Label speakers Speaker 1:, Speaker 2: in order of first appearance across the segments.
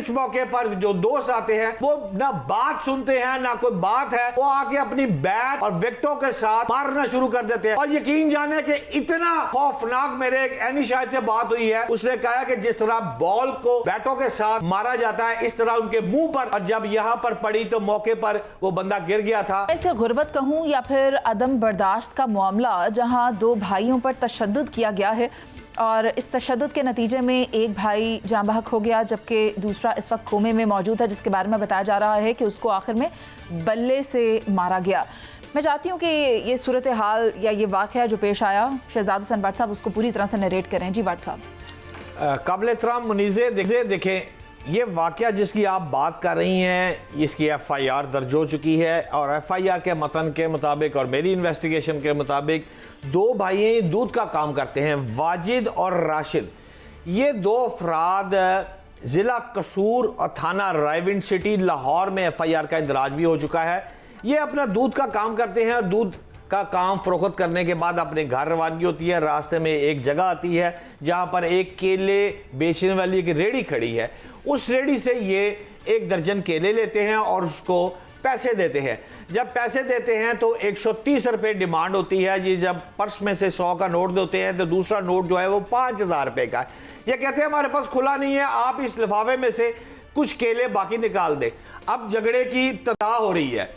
Speaker 1: इस मौके पर जो दोस्त आते हैं वो ना बात सुनते हैं ना कोई बात है, वो आके अपनी बैट और विकेटों के साथ मारना शुरू कर देते हैं। और यकीन जाने कि इतना खौफनाक, मेरे एक एनी शायद से बात हुई है, उसने कहा कि जिस तरह बॉल को बैटों के साथ मारा जाता है इस तरह उनके मुंह पर, और जब यहाँ पर पड़ी तो मौके पर वो बंदा गिर गया था।
Speaker 2: ऐसे गुर्बत कहूँ या फिर अदम बर्दाश्त का मामला, जहाँ दो भाइयों पर तशद्दुद किया गया है और इस तशद्दुद के नतीजे में एक भाई जाँ बहक हो गया जबकि दूसरा इस वक्त कोमे में मौजूद है, जिसके बारे में बताया जा रहा है कि उसको आखिर में बल्ले से मारा गया। मैं चाहती हूँ कि ये सूरत हाल या ये वाक़या जो पेश आया, शहजाद हुसैन भट्ट साहब उसको पूरी तरह से नरेट करें। जी भट्ट साहब।
Speaker 1: काबिल एहतराम मुनीज़े, देखें ये वाक़या जिसकी आप बात कर रही हैं, इसकी FIR दर्ज हो चुकी है और FIR के मतन के मुताबिक और मेरी इन्वेस्टिगेशन के मुताबिक दो भाई दूध का काम करते हैं, वाजिद और राशिद। ये दो अफराद ज़िला कसूर और थाना रायविंड सिटी लाहौर में FIR का इंदराज भी हो चुका है। ये अपना दूध का काम करते हैं और दूध का काम फ़रोख्त करने के बाद अपने घर रवानगी होती है। रास्ते में एक जगह आती है जहाँ पर एक केले बेचने वाली एक रेड़ी खड़ी है। उस रेड़ी से ये 1 दर्जन केले लेते हैं और उसको पैसे देते हैं। जब पैसे देते हैं तो 130 रुपये डिमांड होती है। ये जब पर्स में से 100 का नोट देते हैं तो दूसरा नोट जो है वो 5000 रुपये का है। ये कहते हैं हमारे पास खुला नहीं है, आप इस लिफाफे में से कुछ केले बाकी निकाल दें। अब झगड़े की तदा हो रही है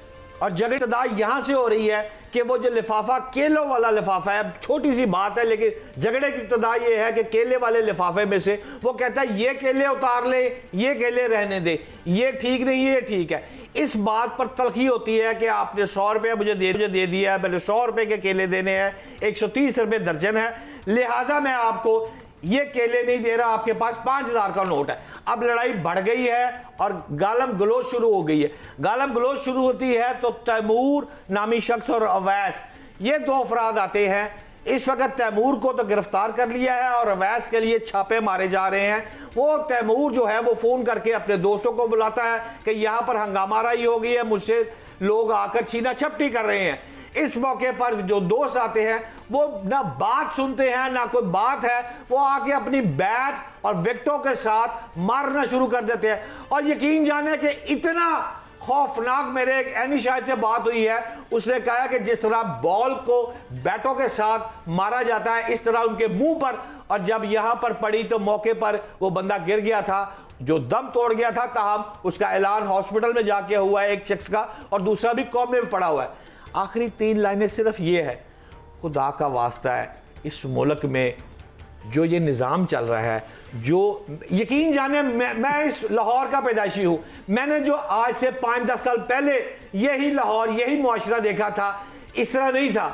Speaker 1: और झगड़े तदा यहाँ से हो रही है कि वो जो लिफाफा केलों वाला लिफाफा है, छोटी सी बात है लेकिन झगड़े की इब्तदा ये है कि केले वाले लिफाफे में से वो कहता है ये केले उतार ले, ये केले रहने दे, ये ठीक नहीं, ये ठीक है। इस बात पर तलखी होती है कि आपने 100 रुपये मुझे दे दिया है, मैंने 100 रुपये के केले देने हैं, 130 रुपये दर्जन है, लिहाजा मैं आपको ये केले नहीं दे रहा, आपके पास 5000 का नोट है। अब लड़ाई बढ़ गई है और गालम गलोच शुरू हो गई है। गालम गलोच शुरू होती है तो तैमूर नामी शख्स और अवैस, ये दो अफराद आते हैं। इस वक्त तैमूर को तो गिरफ्तार कर लिया है और अवैस के लिए छापे मारे जा रहे हैं। वो तैमूर जो है वो फ़ोन करके अपने दोस्तों को बुलाता है कि यहाँ पर हंगामाराई हो गई है, मुझसे लोग आकर छीना झपटी कर रहे हैं। इस मौके पर जो दोस्त आते हैं वो ना बात सुनते हैं ना कोई बात है, वो आके अपनी बैट और विकेटों के साथ मारना शुरू कर देते हैं। और यकीन जाने कि इतना खौफनाक, मेरे एक एनी शायद से बात हुई है, उसने कहा कि जिस तरह बॉल को बैटों के साथ मारा जाता है इस तरह उनके मुंह पर, और जब यहाँ पर पड़ी तो मौके पर वो बंदा गिर गया था जो दम तोड़ गया था। ताहम उसका ऐलान हॉस्पिटल में जाके हुआ है एक शख्स का, और दूसरा भी कोमे में पड़ा हुआ है। आखिरी 3 लाइनें सिर्फ ये है, खुदा का वास्ता है इस मुल्क में जो ये निज़ाम चल रहा है, जो यकीन जाने मैं इस लाहौर का पैदाइशी हूँ, मैंने जो आज से 5-10 साल पहले यही लाहौर यही मुआशरा देखा था, इस तरह नहीं था।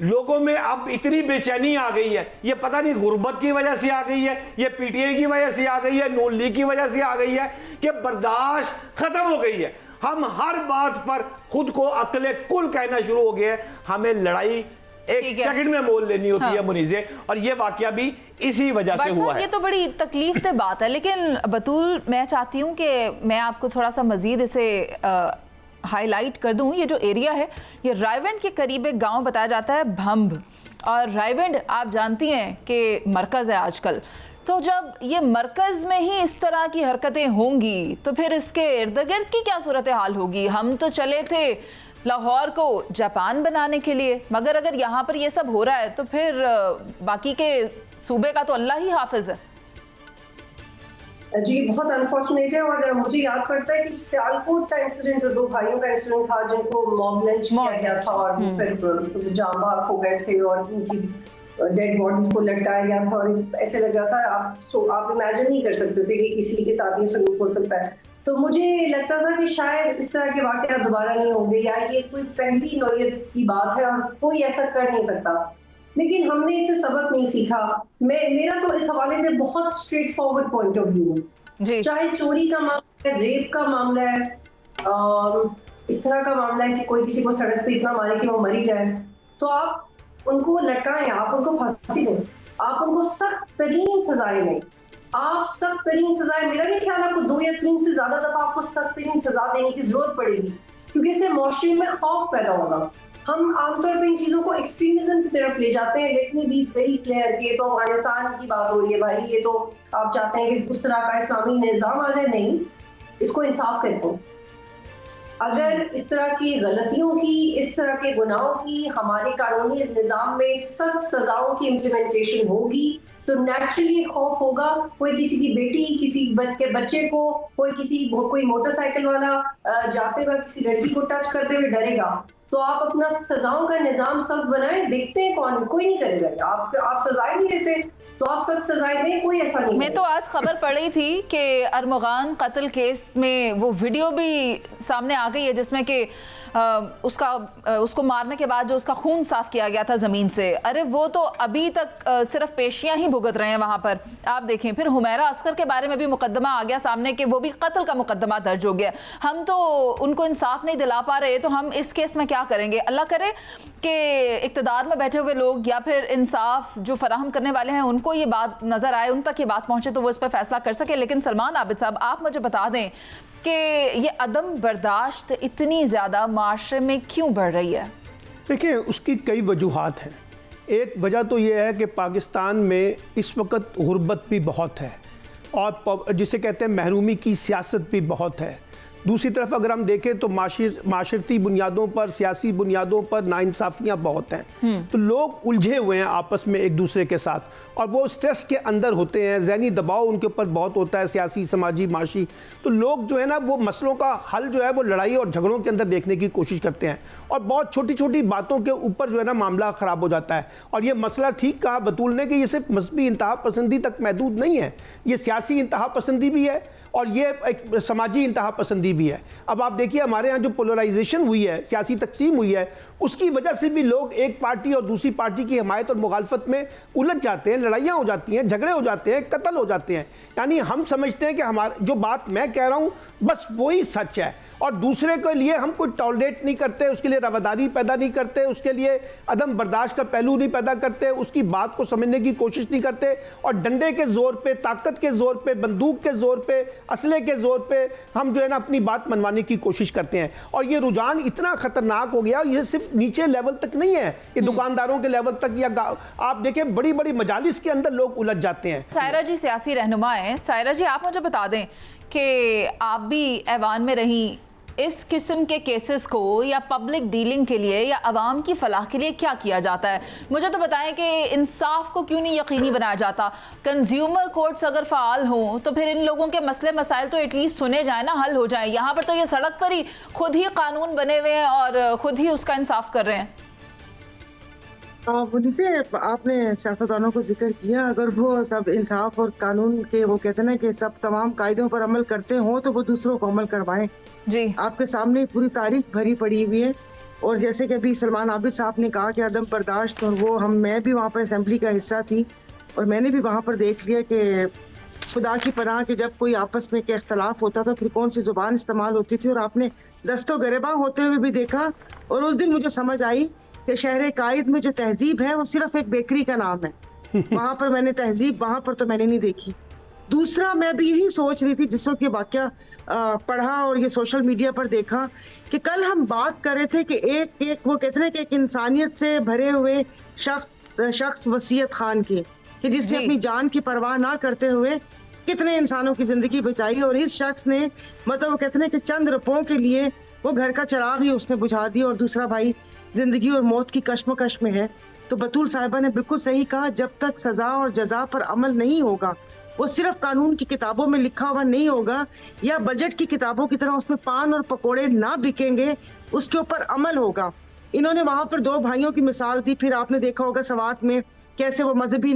Speaker 1: लोगों में अब इतनी बेचैनी आ गई है, ये पता नहीं गुर्बत की वजह से आ गई है, ये PTI की वजह से आ गई है, नून लीग की वजह से आ गई है कि बर्दाश्त खत्म हो गई है। हम हर बात पर खुद को अक्ले कुल कहना शुरू हो गया है। हमें लड़ाई एक सेकंड में मोल लेनी होती है मुनीज़े, और ये वाकया भी इसी वजह से हुआ है।
Speaker 2: ये तो बड़ी तकलीफ दे बात है, लेकिन बतूल मैं चाहती हूँ कि मैं आपको थोड़ा सा मजीद इसे हाईलाइट कर दूँ। ये जो एरिया है ये रायविंड के करीब एक गाँव बताया जाता है भंभ, और रायविंड आप जानती हैं कि मरकज़ है आजकल। तो जब ये मरकज़ में ही इस तरह की हरकतें होंगी तो फिर इसके इर्द गिर्द की क्या सूरत हाल होगी। हम तो चले थे लाहौर को जापान बनाने के लिए, मगर अगर यहाँ पर ये सब हो रहा है तो फिर बाकी के सूबे का तो अल्लाह ही हाफिज है।
Speaker 3: जी बहुत अनफॉर्चुनेट है। और मुझे याद पड़ता है कि सियालकोट का इंसिडेंट, जो 2 भाइयों का इंसिडेंट था जिनको मॉब लिंच किया गया था और फिर जाँ बहक हो गए थे और उनकी डेड बॉडीज को लटकाया गया था, और ऐसे लग रहा था आप इमेजिन नहीं कर सकते थे कि किसी के साथ ये सलूक हो सकता है। तो मुझे लगता था कि शायद इस तरह के वाक़या दोबारा नहीं होंगे, या ये कोई पहली नौयत की बात है और कोई ऐसा कर नहीं सकता। लेकिन हमने इससे सबक नहीं सीखा। मेरा तो इस हवाले से बहुत straight forward point of view है। चाहे चोरी का मामला है, रेप का मामला है, इस तरह का मामला है कि कोई किसी को सड़क पे इतना मारे कि वो मरी जाए, तो आप उनको लटकाएं, आप उनको फांसी दें, आप उनको सख्त तरीन सजाएं दें। आप सख्त तरीन सजाएं, मेरा नहीं ख्याल आपको 2 या 3 से ज्यादा दफा आपको सख्त तरीन सजा देने की जरूरत पड़ेगी, क्योंकि इससे मुआशरे में खौफ पैदा होगा। हम आमतौर पर इन चीजों को एक्सट्रीमिज्म की तरफ ले जाते हैं। Let me be very clear कि ये तो अफगानिस्तान की बात हो रही है भाई, ये तो आप चाहते हैं कि उस तरह का इस्लामी निज़ाम आ जाए। नहीं, इसको इंसाफ कहते हैं। अगर इस तरह की गलतियों की, इस तरह के गुनाहों की हमारे कानूनी निज़ाम में सख्त सजाओं की इम्प्लीमेंटेशन होगी तो नेचुरली खौफ होगा। कोई किसी की बेटी, किसी के बच्चे को, कोई मोटरसाइकिल वाला जाते हुए किसी लड़की को टच करते हुए डरेगा। तो आप अपना सजाओं का निज़ाम सख्त बनाएं, देखते हैं कौन, कोई नहीं करेगा। आप सजाएं नहीं देते तो आप सख्त सजाएं दें, कोई ऐसा नहीं।
Speaker 2: मैं तो आज खबर पढ़ी थी कि अरमगान कत्ल केस में वो वीडियो भी सामने आ गई है जिसमें कि उसको मारने के बाद जो उसका खून साफ किया गया था ज़मीन से। अरे वो तो अभी तक सिर्फ पेशियां ही भुगत रहे हैं वहाँ पर। आप देखें, फिर हुमैरा अस्कर के बारे में भी मुकदमा आ गया सामने कि वो भी कत्ल का मुकदमा दर्ज हो गया। हम तो उनको इंसाफ नहीं दिला पा रहे, तो हम इस केस में क्या करेंगे? अल्लाह करे कि इक़्तिदार में बैठे हुए लोग या फिर इंसाफ जो फराहम करने वाले हैं उनको ये बात नज़र आए, उन तक ये बात पहुँचे तो वो इस पर फैसला कर सके। लेकिन सलमान आबिद साहब, आप मुझे बता दें कि ये अदम बर्दाश्त इतनी ज़्यादा माशरे में क्यों बढ़ रही है?
Speaker 4: देखिए, उसकी कई वजूहात हैं। एक वजह तो ये है कि पाकिस्तान में इस वक्त गुर्बत भी बहुत है और जिसे कहते हैं महरूमी की सियासत भी बहुत है। दूसरी तरफ अगर हम देखें तो माशरती बुनियादों पर, सियासी बुनियादों पर नाइंसाफियाँ बहुत हैं। तो लोग उलझे हुए हैं आपस में एक दूसरे के साथ और वो स्ट्रेस के अंदर होते हैं। ज़हनी दबाव उनके ऊपर बहुत होता है, सियासी, समाजी, माशी। तो लोग जो है ना, वो मसलों का हल जो है वो लड़ाई और झगड़ों के अंदर देखने की कोशिश करते हैं और बहुत छोटी छोटी बातों के ऊपर जो है ना मामला ख़राब हो जाता है। और ये मसला ठीक कहा बतूल ने कि ये सिर्फ मजहबी इंतहा पसंदी तक महदूद नहीं है, ये सियासी इंतहा पसंदी भी है और ये एक समाजी इंतहा पसंदी भी है। अब आप देखिए, हमारे यहाँ जो पोलराइजेशन हुई है, सियासी तकसीम हुई है, उसकी वजह से भी लोग एक पार्टी और दूसरी पार्टी की हमायत और मुखालफत में उलझ जाते हैं, लड़ाइयाँ हो जाती हैं, झगड़े हो जाते हैं, कत्ल हो जाते हैं। यानी हम समझते हैं कि हमारे जो बात मैं कह रहा हूँ बस वही सच है और दूसरे के लिए हम कोई टॉलरेट नहीं करते, उसके लिए रवादारी पैदा नहीं करते, उसके लिए अदम बर्दाश्त का पहलू नहीं पैदा करते, उसकी बात को समझने की कोशिश नहीं करते और डंडे के ज़ोर पे, ताकत के ज़ोर पे, बंदूक के ज़ोर पे, असले के ज़ोर पे हम जो है ना अपनी बात मनवाने की कोशिश करते हैं। और ये रुझान इतना ख़तरनाक हो गया, ये सिर्फ नीचे लेवल तक नहीं है, ये दुकानदारों के लेवल तक या आप देखें बड़ी बड़ी मजालिस के अंदर लोग उलझ जाते हैं।
Speaker 2: सायरा जी सियासी रहनुमा हैं। सायरा जी, आप मुझे बता दें कि आप भी ऐवान में रहीं, इस किस्म के केसेस को या पब्लिक डीलिंग के लिए या अवाम की फलाह के लिए क्या किया जाता है? मुझे तो बताएं कि इंसाफ को क्यों नहीं यकीनी बनाया जाता? कंज्यूमर कोर्ट्स अगर फ़ाल हों तो फिर इन लोगों के मसले मसाइल तो एटलीस्ट सुने जाए ना, हल हो जाए। यहाँ पर तो ये सड़क पर ही खुद ही कानून बने हुए हैं और खुद ही उसका इंसाफ कर रहे हैं।
Speaker 5: जिसे आपने सियासतदानों को जिक्र किया, अगर वो सब इंसाफ और कानून के, वो कहते हैं ना कि सब तमाम कायदों पर अमल करते हों तो वो दूसरों को अमल करवाएं।
Speaker 2: जी,
Speaker 5: आपके सामने पूरी तारीख भरी पड़ी हुई है और जैसे कि अभी सलमान आबिद साहब ने कहा कि अदम बर्दाश्त, और वो मैं भी वहाँ पर असेंबली का हिस्सा थी और मैंने भी वहाँ पर देख लिया कि खुदा की पनाह कि जब कोई आपस में के इख्तलाफ होता था फिर कौन सी जुबान इस्तेमाल होती थी और आपने दस्तो गिरबा होते हुए भी देखा। और उस दिन मुझे समझ आई कि शहर कायद में जो तहजीब है वो सिर्फ एक बेकरी का नाम है। वहाँ पर मैंने तहजीब वहाँ पर तो मैंने नहीं देखी। दूसरा, मैं भी यही सोच रही थी जिस वक्त ये वाकया पढ़ा और ये सोशल मीडिया पर देखा कि कल हम बात कर रहे थे कि एक वो कहते हैं कि एक इंसानियत से भरे हुए शख्स वसीयत खान की, कि जिसने अपनी जान की परवाह ना करते हुए कितने इंसानों की जिंदगी बचाई और इस शख्स ने मतलब वो कहते हैं कि चंद रुपयों के लिए वो घर का चिराग ही उसने बुझा दिया और दूसरा भाई जिंदगी और मौत की कश्मकश में है। तो बतूल साहिबा ने बिल्कुल सही कहा, जब तक सजा और जजा पर अमल नहीं होगा, वो सिर्फ कानून की किताबों में लिखा हुआ नहीं होगा या बजट की किताबों की तरह उसमें पान और पकोड़े ना बिकेंगे, उसके ऊपर अमल होगा। इन्होंने वहां पर दो भाइयों की मिसाल दी, फिर आपने देखा होगा सवात में कैसे वो मजहबी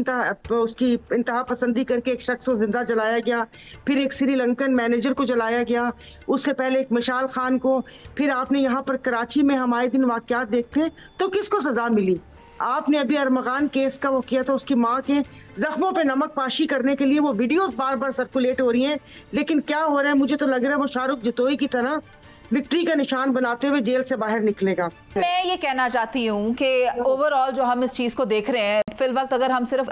Speaker 5: उसकी इंतहा पसंदी करके एक शख्स को जिंदा जलाया गया, फिर एक श्रीलंकन मैनेजर को जलाया गया, उससे पहले एक मिशाल खान को, फिर आपने यहाँ पर कराची में हम आए दिन वाकयात देखते तो किसको सजा मिली? आपने अभी अरमगान केस का वो किया था, उसकी माँ के जख्मों पे नमक पाशी करने के लिए वो वीडियोस बार बार सर्कुलेट हो रही हैं, लेकिन क्या हो रहा है, मुझे तो लग रहा है वो शाहरुख जतोई की तरह विक्ट्री का निशान बनाते हुए जेल से बाहर निकलेगा।
Speaker 2: मैं ये कहना चाहती हूँ कि ओवरऑल जो हम इस चीज़ को देख रहे हैं, फिल वक्त अगर हम सिर्फ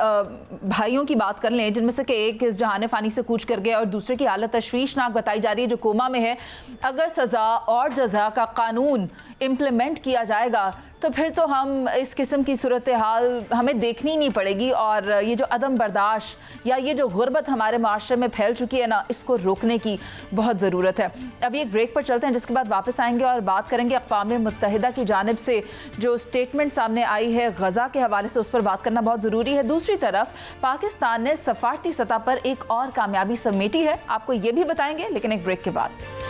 Speaker 2: भाइयों की बात कर लें जिनमें से कि एक इस जहाने फ़ानी से कूच कर गया और दूसरे की हालत तशवीशनाक बताई जा रही है जो कोमा में है, अगर सज़ा और जज़ा का कानून इम्प्लीमेंट किया जाएगा, तो फिर तो हम इस किस्म की सूरत हाल हमें देखनी नहीं पड़ेगी, और ये जो अदम बर्दाश्त या ये जो गुर्बत हमारे माशरे में फैल चुकी है ना, इसको रोकने की बहुत ज़रूरत है। अभी एक ब्रेक पर चलते हैं, जिसके बाद वापस आएंगे और बात करेंगे अक़वाम मुत्तहिदा की जानिब से जो स्टेटमेंट सामने आई है गज़ा के हवाले से, उस पर बात करना बहुत ज़रूरी है। दूसरी तरफ पाकिस्तान ने सफारती सतह पर एक और कामयाबी समेटी है, आपको ये भी बताएंगे, लेकिन एक ब्रेक के बाद।